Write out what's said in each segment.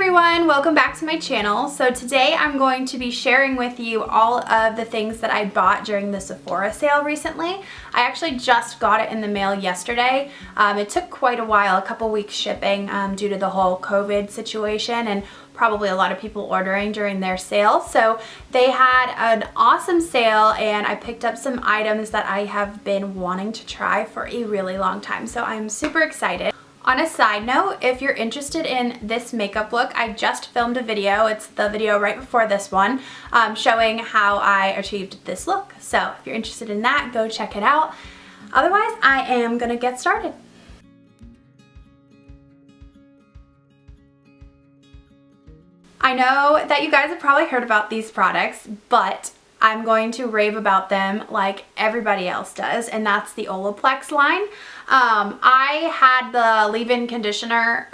everyone, welcome back to my channel. So today I'm going to be sharing with you all of the things that I bought during the Sephora sale recently. I actually just got it in the mail yesterday. It took quite a while, a couple weeks shipping due to the whole COVID situation and probably a lot of people ordering during their sale. So they had an awesome sale and I picked up some items that I have been wanting to try for a really long time. So I'm super excited. On a side note, if you're interested in this makeup look, I just filmed a video. It's the video right before this one, showing how I achieved this look. So if you're interested in that, go check it out. Otherwise, I am gonna get started. I know that you guys have probably heard about these products, but I'm going to rave about them like everybody else does, and that's the Olaplex line. I had the leave-in conditioner,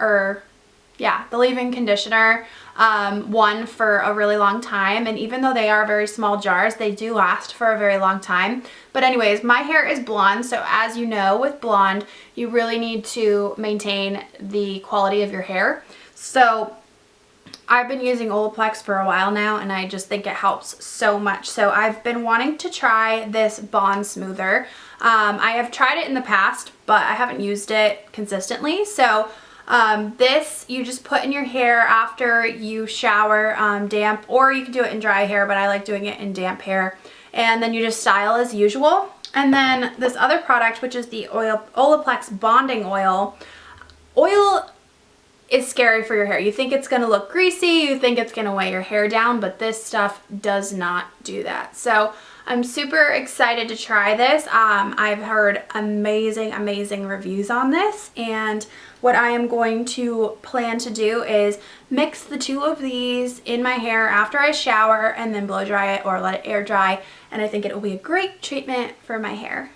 the leave-in conditioner one for a really long time, and even though they are very small jars, they do last for a very long time. But anyways, my hair is blonde, so as you know, with blonde, you really need to maintain the quality of your hair. So I've been using Olaplex for a while now and I just think it helps so much. So I've been wanting to try this bond smoother. I have tried it in the past, but I haven't used it consistently. So this you just put in your hair after you shower, damp, or you can do it in dry hair, but I like doing it in damp hair. And then you just style as usual. And then this other product, which is the Olaplex bonding oil. Oil is scary for your hair. You think it's gonna look greasy, you think it's gonna weigh your hair down, but this stuff does not do that. So I'm super excited to try this. I've heard amazing reviews on this, and what I am going to plan to do is mix the two of these in my hair after I shower and then blow dry it or let it air dry, and I think it will be a great treatment for my hair.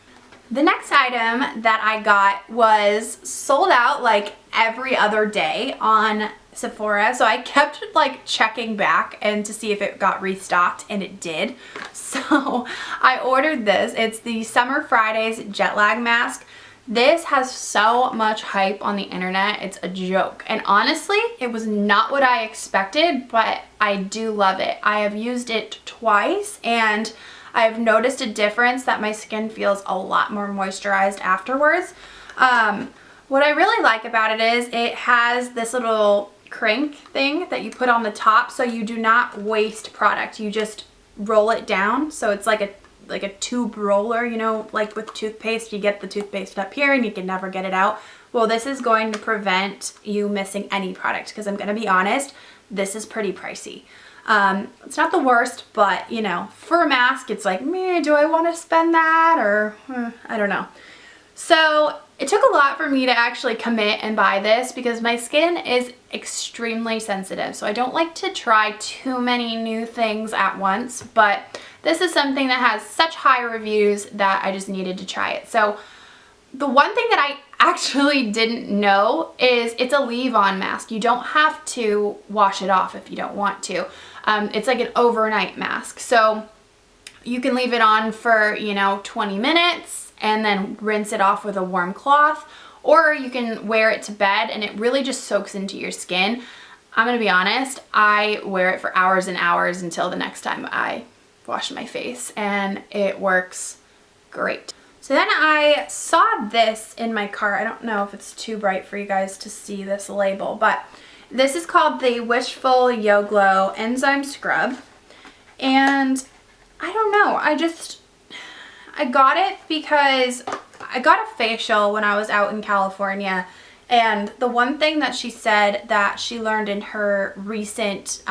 The next item that I got was sold out like every other day on Sephora, so I kept like checking back and to see if it got restocked, and it did. So I ordered this. It's the Summer Fridays Jet Lag Mask. This has so much hype on the internet, it's a joke. And honestly, it was not what I expected, but I do love it. I have used it twice and I've noticed a difference that my skin feels a lot more moisturized afterwards. What I really like about it is it has this little crank thing that you put on the top, so you do not waste product. You just roll it down. So it's like a tube roller, you know, like with toothpaste, you get the toothpaste up here and you can never get it out. Well, this is going to prevent you missing any product, because I'm gonna be honest, this is pretty pricey. It's not the worst, but you know, for a mask, it's like, meh, do I want to spend that, or I don't know. So it took a lot for me to actually commit and buy this because my skin is extremely sensitive. So I don't like to try too many new things at once, but this is something that has such high reviews that I just needed to try it. So the one thing that I actually didn't know is it's a leave-on mask. You don't have to wash it off if you don't want to. It's like an overnight mask. So you can leave it on for, you know, 20 minutes and then rinse it off with a warm cloth, or you can wear it to bed and it really just soaks into your skin. I'm gonna be honest, I wear it for hours and hours until the next time I wash my face, and it works great. So then I saw this in my cart. I don't know if it's too bright for you guys to see this label, but this is called the Wishful Yo Glow Enzyme Scrub. And I don't know, I got it because I got a facial when I was out in California, and the one thing that she said that she learned in her recent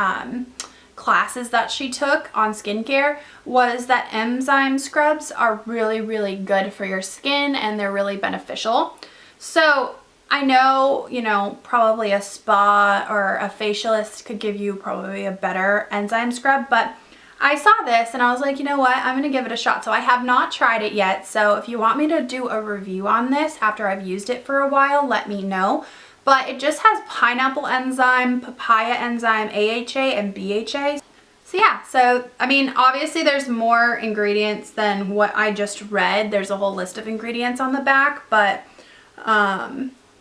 classes that she took on skincare was that enzyme scrubs are really good for your skin and they're really beneficial. So I know, you know, probably a spa or a facialist could give you probably a better enzyme scrub, but I saw this and I was like, you know what, I'm gonna give it a shot. So I have not tried it yet, so if you want me to do a review on this after I've used it for a while, let me know. But it just has pineapple enzyme, papaya enzyme, AHA, and BHA. So yeah, so I mean, obviously there's more ingredients than what I just read. There's a whole list of ingredients on the back, but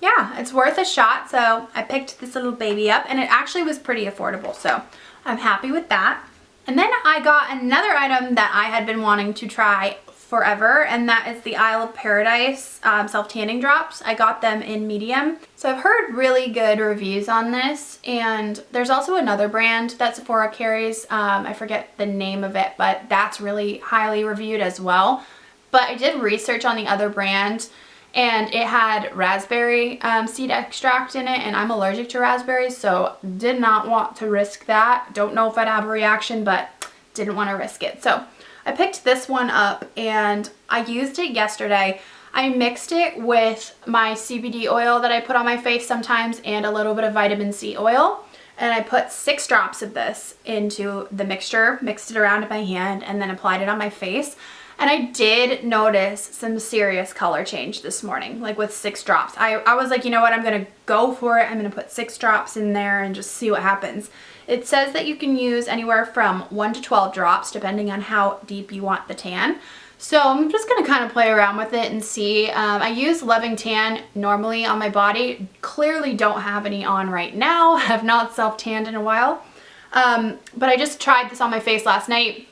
yeah, it's worth a shot. So I picked this little baby up and it actually was pretty affordable. So I'm happy with that. And then I got another item that I had been wanting to try forever, and that is the Isle of Paradise self-tanning drops. I got them in medium. So I've heard really good reviews on this, and there's also another brand that Sephora carries. I forget the name of it, but that's really highly reviewed as well. But I did research on the other brand, and it had raspberry seed extract in it, and I'm allergic to raspberries, so did not want to risk that. Don't know if I'd have a reaction, but didn't want to risk it. So I picked this one up and I used it yesterday. I mixed it with my CBD oil that I put on my face sometimes and a little bit of vitamin C oil. And I put 6 drops of this into the mixture, mixed it around in my hand, and then applied it on my face. And I did notice some serious color change this morning, like with 6 drops. I was like, you know what, I'm going to go for it. I'm going to put 6 drops in there and just see what happens. It says that you can use anywhere from 1 to 12 drops depending on how deep you want the tan. So I'm just going to kind of play around with it and see. I use Loving Tan normally on my body. Clearly don't have any on right now. Have not self-tanned in a while. But I just tried this on my face last night.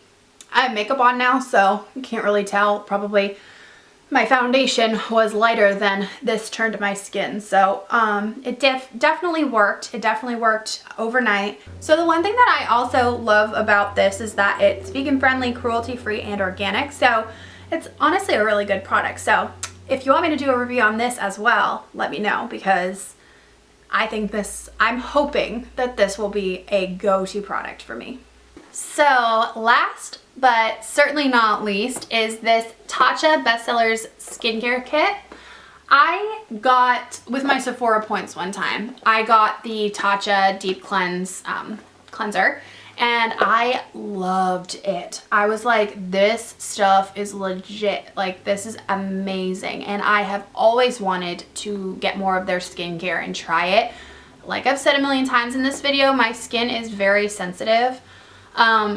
I have makeup on now, so you can't really tell. Probably my foundation was lighter than this turned my skin. So it definitely worked. It definitely worked overnight. So the one thing that I also love about this is that it's vegan friendly, cruelty free, and organic. So it's honestly a really good product. So if you want me to do a review on this as well, let me know, because I think I'm hoping that this will be a go-to product for me. So last but certainly not least is this Tatcha Bestsellers skincare kit. I got, with my Sephora points one time, I got the Tatcha Deep Cleanse cleanser, and I loved it. I was like, this stuff is legit. Like, this is amazing. And I have always wanted to get more of their skincare and try it. Like I've said a million times in this video, my skin is very sensitive.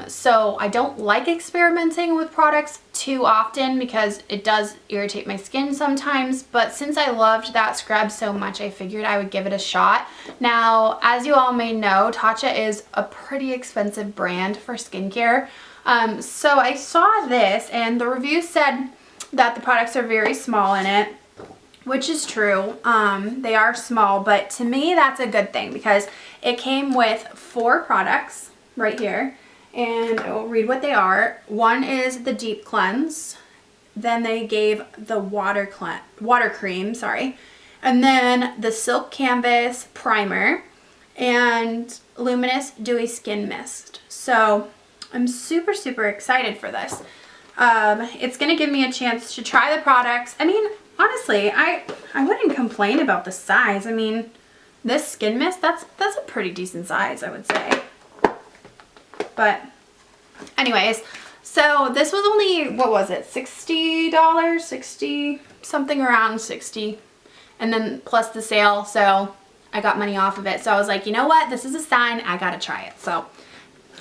So I don't like experimenting with products too often because it does irritate my skin sometimes, but since I loved that scrub so much, I figured I would give it a shot. Now, as you all may know, Tatcha is a pretty expensive brand for skincare. So I saw this and the review said that the products are very small in it, which is true. They are small, but to me that's a good thing because it came with 4 products right here. And I will read what they are. One is the Deep Cleanse. Then they gave the water cream, and then the Silk Canvas Primer and Luminous Dewy Skin Mist. So I'm super, super excited for this. It's gonna give me a chance to try the products. I mean, honestly, I wouldn't complain about the size. I mean, this skin mist, that's a pretty decent size, I would say. But anyways, so this was only, what was it, $60? 60 something, around 60, and then plus the sale, so I got money off of it. So I was like, you know what, this is a sign, I gotta try it. So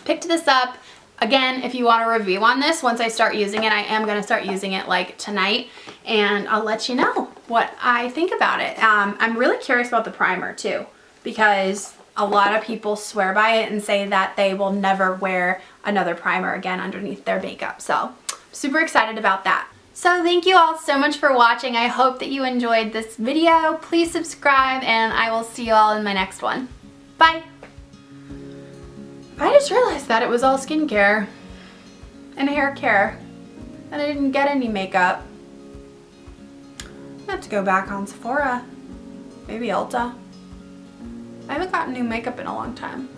picked this up. Again, if you want a review on this, once I start using it, I am gonna start using it like tonight, and I'll let you know what I think about it. I'm really curious about the primer too, because a lot of people swear by it and say that they will never wear another primer again underneath their makeup. So super excited about that. So thank you all so much for watching. I hope that you enjoyed this video. Please subscribe and I will see you all in my next one. Bye. I just realized that it was all skincare and hair care and I didn't get any makeup. I have to go back on Sephora, maybe Ulta. I haven't gotten new makeup in a long time.